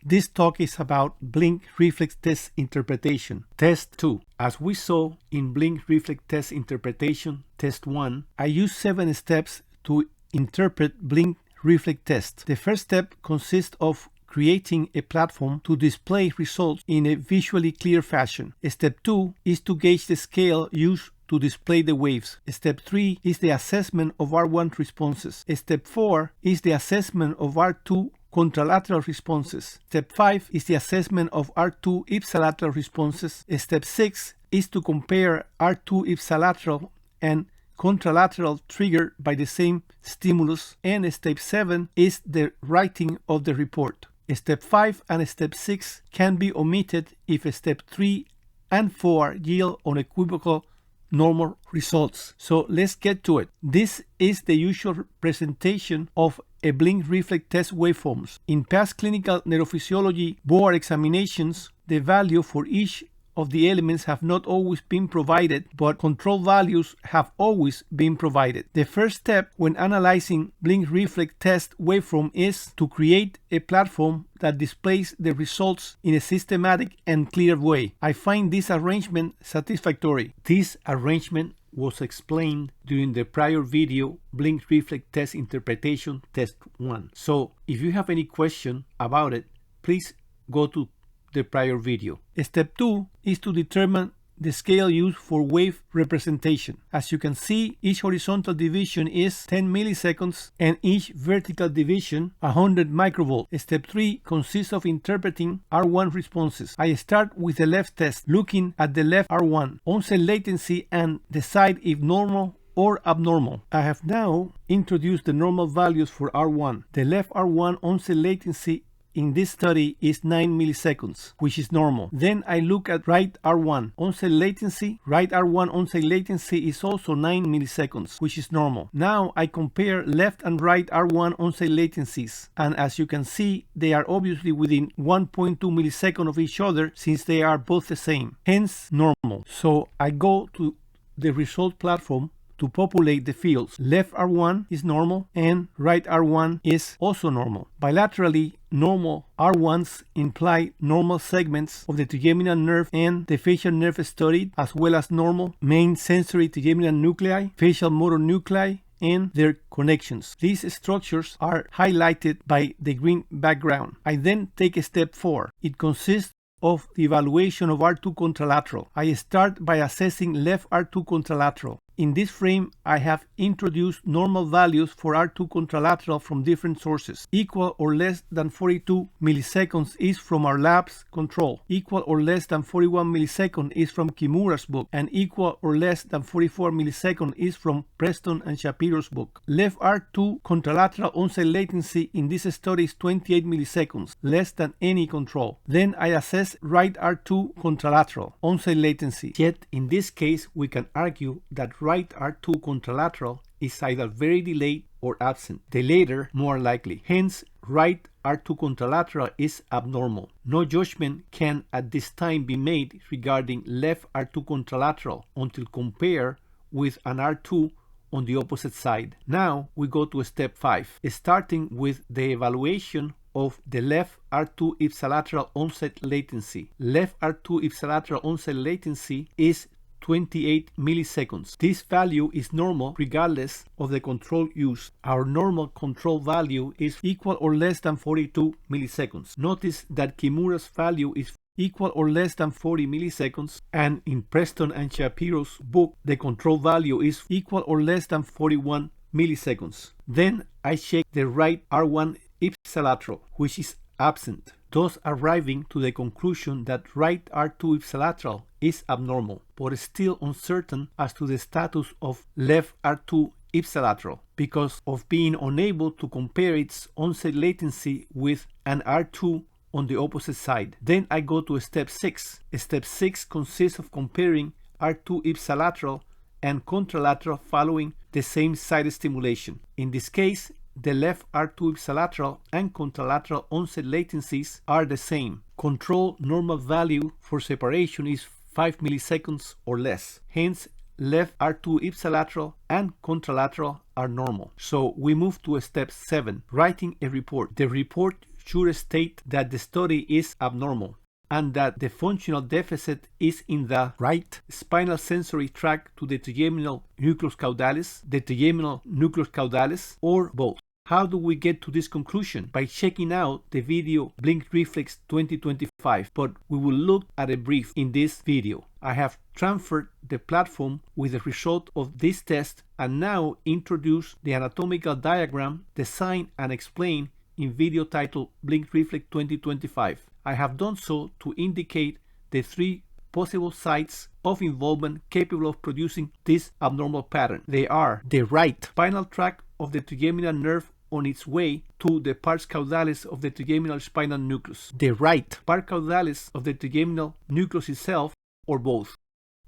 This talk is about blink reflex test interpretation. Test 2. As we saw in blink reflex test interpretation, test 1, I used 7 steps to interpret blink reflex test. The first step consists of creating a platform to display results in a visually clear fashion. Step 2 is to gauge the scale used to display the waves. Step 3 is the assessment of R1 responses. Step 4 is the assessment of R2 contralateral responses. Step 5 is the assessment of R2 ipsilateral responses. Step 6 is to compare R2 ipsilateral and contralateral triggered by the same stimulus. And step 7 is the writing of the report. Step 5 and step 6 can be omitted if step 3 and 4 yield unequivocal normal results. So let's get to it. This is the usual presentation of a blink reflex test waveforms. In past clinical neurophysiology board examinations, the value for each of the elements have not always been provided, but control values have always been provided. The first step when analyzing blink reflex test waveform is to create a platform that displays the results in a systematic and clear way. I find this arrangement satisfactory. This arrangement was explained during the prior video, blink reflex test interpretation test 1. So if you have any question about it, please go to the prior video. Step 2 is to determine the scale used for wave representation. As you can see, each horizontal division is 10 milliseconds and each vertical division 100 microvolt. Step 3 consists of interpreting R1 responses. I start with the left test, looking at the left R1, onset latency, and decide if normal or abnormal. I have now introduced the normal values for R1. The left R1 onset latency in this study is 9 milliseconds, which is normal. Then I look at right R1 onset latency. Right R1 onset latency is also 9 milliseconds, which is normal. Now I compare left and right R1 onset latencies, and as you can see, they are obviously within 1.2 milliseconds of each other since they are both the same, hence normal. So I go to the result platform to populate the fields. Left R1 is normal and right R1 is also normal. Bilaterally normal R1s imply normal segments of the trigeminal nerve and the facial nerve studied, as well as normal main sensory trigeminal nuclei, facial motor nuclei, and their connections. These structures are highlighted by the green background. I then take a step 4. It consists of the evaluation of R2 contralateral. I start by assessing left R2 contralateral. In this frame, I have introduced normal values for R2 contralateral from different sources. Equal or less than 42 milliseconds is from our lab's control. Equal or less than 41 milliseconds is from Kimura's book. And equal or less than 44 milliseconds is from Preston and Shapiro's book. Left R2 contralateral onset latency in this study is 28 milliseconds, less than any control. Then I assess right R2 contralateral onset latency. Yet in this case, we can argue that right R2 contralateral is either very delayed or absent, the latter more likely. Hence, right R2 contralateral is abnormal. No judgment can at this time be made regarding left R2 contralateral until compared with an R2 on the opposite side. Now we go to step 5, starting with the evaluation of the left R2 ipsilateral onset latency. Left R2 ipsilateral onset latency is 28 milliseconds. This value is normal regardless of the control used. Our normal control value is equal or less than 42 milliseconds. Notice that Kimura's value is equal or less than 40 milliseconds, and in Preston and Shapiro's book, the control value is equal or less than 41 milliseconds. Then I check the right R1 ipsilateral, which is absent, thus arriving to the conclusion that right R2 ipsilateral is abnormal, but still uncertain as to the status of left R2 ipsilateral because of being unable to compare its onset latency with an R2 on the opposite side. Then I go to step 6. Step 6 consists of comparing R2 ipsilateral and contralateral following the same side stimulation. In this case, the left R2 ipsilateral and contralateral onset latencies are the same. Control normal value for separation is 5 milliseconds or less. Hence, left R2 ipsilateral and contralateral are normal. So we move to step 7, writing a report. The report should state that the study is abnormal and that the functional deficit is in the right spinal sensory tract to the trigeminal nucleus caudalis, the trigeminal nucleus caudalis, or both. How do we get to this conclusion? By checking out the video Blink Reflex 2025, but we will look at a brief in this video. I have transferred the platform with the result of this test and now introduce the anatomical diagram designed and explained in video titled Blink Reflex 2025. I have done so to indicate the 3 possible sites of involvement capable of producing this abnormal pattern. They are the right spinal tract of the trigeminal nerve on its way to the pars caudalis of the trigeminal spinal nucleus, the right pars caudalis of the trigeminal nucleus itself, or both.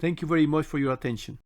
Thank you very much for your attention.